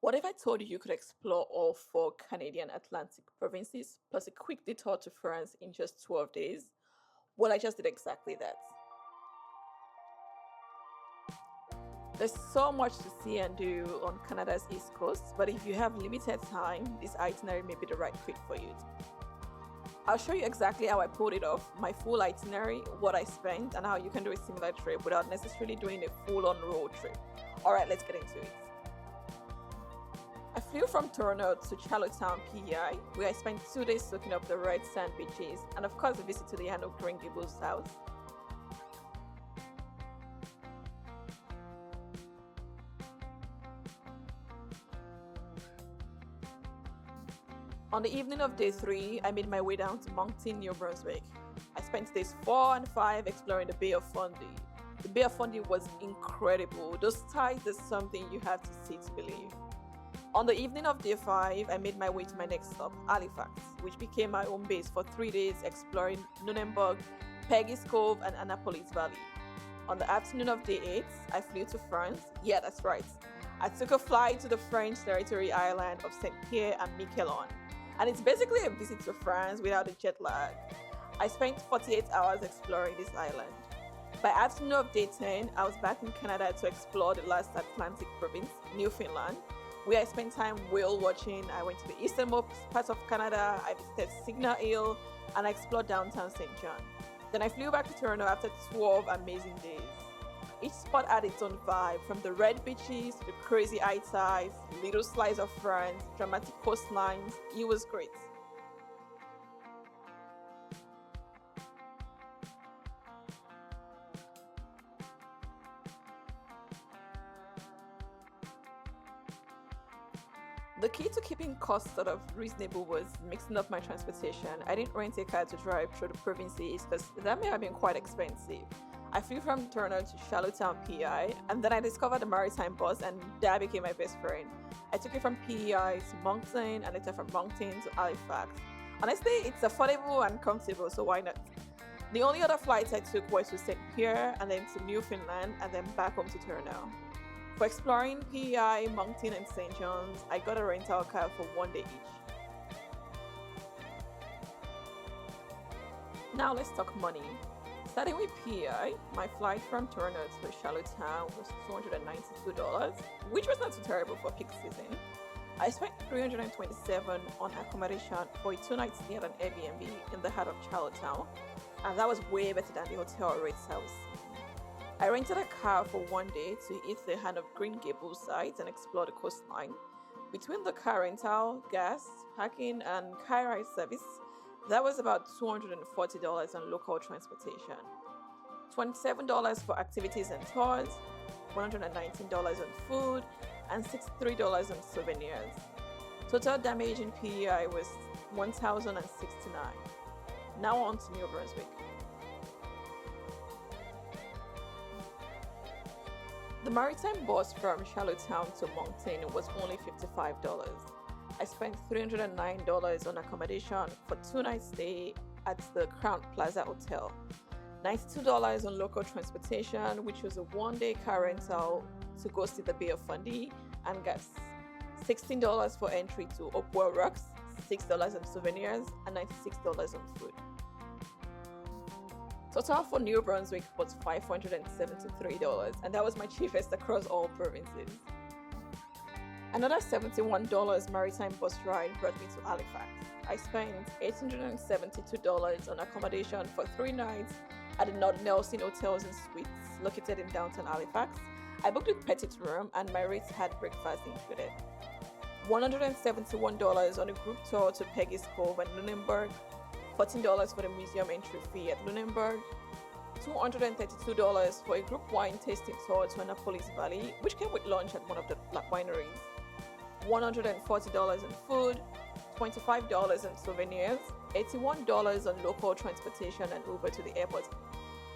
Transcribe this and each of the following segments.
What if I told you you could explore all four Canadian Atlantic provinces plus a quick detour to France in just 12 days? Well, I just did exactly that. There's so much to see and do on Canada's East Coast, but if you have limited time, this itinerary may be the right fit for you. I'll show you exactly how I pulled it off, my full itinerary, what I spent, and how you can do a similar trip without necessarily doing a full-on road trip. Alright, let's get into it. I flew from Toronto to Charlottetown, PEI, where I spent 2 days soaking up the red sand beaches and of course a visit to the Annapolis Gables house. On the evening of day 3, I made my way down to Moncton, New Brunswick. I spent days 4 and 5 exploring the Bay of Fundy. The Bay of Fundy was incredible. Those tides are something you have to see to believe. On the evening of day 5, I made my way to my next stop, Halifax, which became my home base for 3 days exploring Lunenburg, Peggys, Cove, and Annapolis Valley. On the afternoon of day 8, I flew to France. Yeah, that's right. I took a flight to the French territory island of StPierre and Miquelon. And it's basically a visit to France without a jet lag. I spent 48 hours exploring this island. By afternoon of day 10, I was back in Canada to explore the last Atlantic province, Newfoundland, where I spent time whale watching. I went to the easternmost part of Canada, I visited Signal Hill, and I explored downtown St. John. Then I flew back to Toronto after 12 amazing days. Each spot had its own vibe, from the red beaches to the crazy high tides, little slice of France, dramatic coastlines. It was great. The key to keeping costs sort of reasonable was mixing up my transportation. I didn't rent a car to drive through the provinces because that may have been quite expensive. I flew from Toronto to Charlottetown, PEI, and then I discovered the Maritime bus, and that became my best friend. I took it from PEI to Moncton, and later from Moncton to Halifax. Honestly, it's affordable and comfortable, so why not? The only other flights I took was to StPierre, and then to Newfoundland, and then back home to Toronto. For exploring PEI, Moncton, and St. John's, I got a rental car for 1 day each. Now let's talk money. Starting with PEI, my flight from Toronto to Charlottetown was $292, which was not too terrible for peak season. I spent $327 on accommodation for a 2-night stay at an Airbnb in the heart of Charlottetown, and that was way better than the hotel rates I was seeing. I rented a car for 1 day to hit the hand of Green Gables sites and explore the coastline. Between the car rental, gas, parking, and car ride service, that was about $240 on local transportation, $27 for activities and tours, $119 on food, and $63 on souvenirs. Total damage in PEI was $1,069. Now on to New Brunswick. The Maritime bus from Charlottetown to Moncton was only $55. I spent $309 on accommodation for 2-night stay at the Crown Plaza Hotel, $92 on local transportation, which was a 1-day car rental to go see the Bay of Fundy, and gas, $16 for entry to Hopewell Rocks, $6 on souvenirs, and $96 on food. Total for New Brunswick was $573, and that was my cheapest across all provinces. Another $71 Maritime bus ride brought me to Halifax. I spent $872 on accommodation for 3 nights at the North Nelson Hotels and Suites located in downtown Halifax. I booked with Petit Room, and my rates had breakfast included. $171 on a group tour to Peggys, Cove, and Lunenburg, $14 for the museum entry fee at Lunenburg, $232 for a group wine tasting tour to Annapolis Valley, which came with lunch at one of the wineries, $140 on food, $25 on souvenirs, $81 on local transportation and Uber to the airport.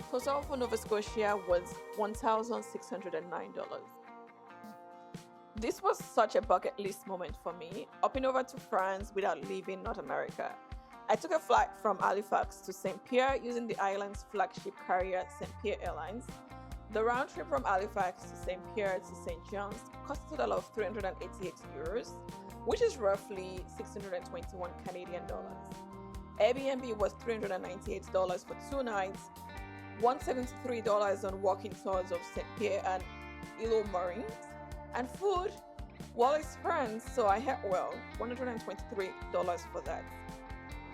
Total for Nova Scotia was $1,609. This was such a bucket list moment for me, hopping over to France without leaving North America. I took a flight from Halifax to StPierre using the island's flagship carrier, StPierre Airlines. The round trip from Halifax to StPierre to St. John's cost a total of €388, which is roughly 621 Canadian dollars. Airbnb was $398 for 2 nights, $173 on walking tours of StPierre and Île Marines, and food, well, expensive, so I had, $123 for that.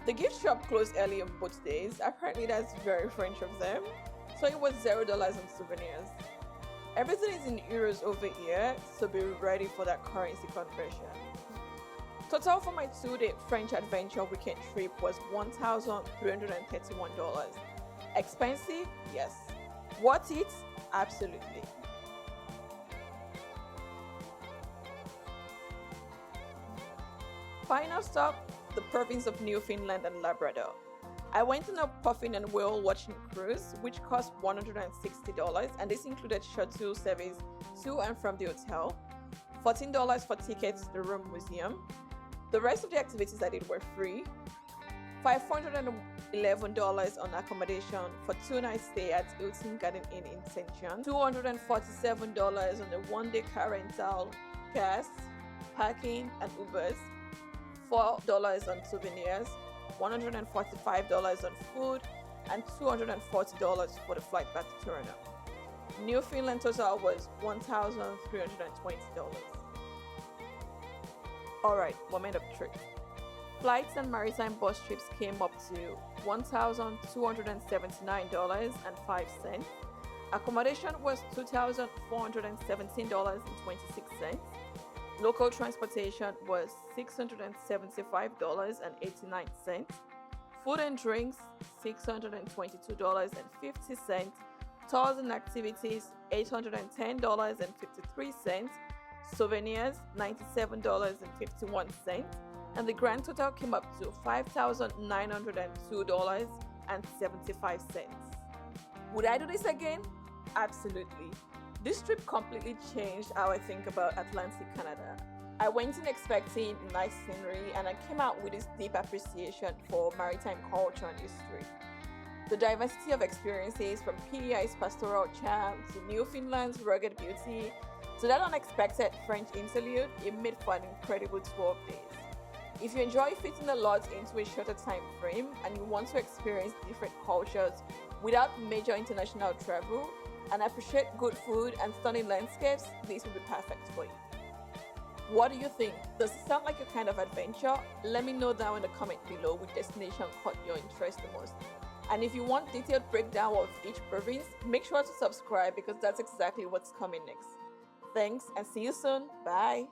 The gift shop closed early on both days. Apparently that's very French of them, so it was $0 on souvenirs. Everything is in euros over here, so be ready for that currency conversion. Total for my 2-day French adventure weekend trip was $1,331. Expensive? Yes. Worth it? Absolutely. Final stop, the province of Newfoundland and Labrador. I went on a puffin and whale watching cruise, which cost $160, and this included shuttle service to and from the hotel, $14 for tickets to the Rome Museum. The rest of the activities I did were free. $511 on accommodation for 2 nights stay at Hilton Garden Inn in St. John, $247 on a 1-day car rental, gas, parking, and Ubers, $4 on souvenirs, $145 on food, and $240 for the flight back to Toronto. Newfoundland total was $1,320. Alright, moment of truth. Flights and Maritime bus trips came up to $1,279.05. Accommodation was $2,417.26. Local transportation was $675.89. Food and drinks, $622.50. Tours and activities, $810.53. Souvenirs, $97.51. And the grand total came up to $5,902.75. Would I do this again? Absolutely. This trip completely changed how I think about Atlantic Canada. I went in expecting nice scenery, and I came out with this deep appreciation for maritime culture and history. The diversity of experiences, from PEI's pastoral charm to Newfoundland's rugged beauty to that unexpected French interlude, it made for an incredible 12 days. If you enjoy fitting a lot into a shorter time frame and you want to experience different cultures without major international travel and appreciate good food and stunning landscapes, this will be perfect for you. What do you think? Does it sound like your kind of adventure? Let me know down in the comment below which destination caught your interest the most. And if you want detailed breakdown of each province, make sure to subscribe because that's exactly what's coming next. Thanks and see you soon. Bye.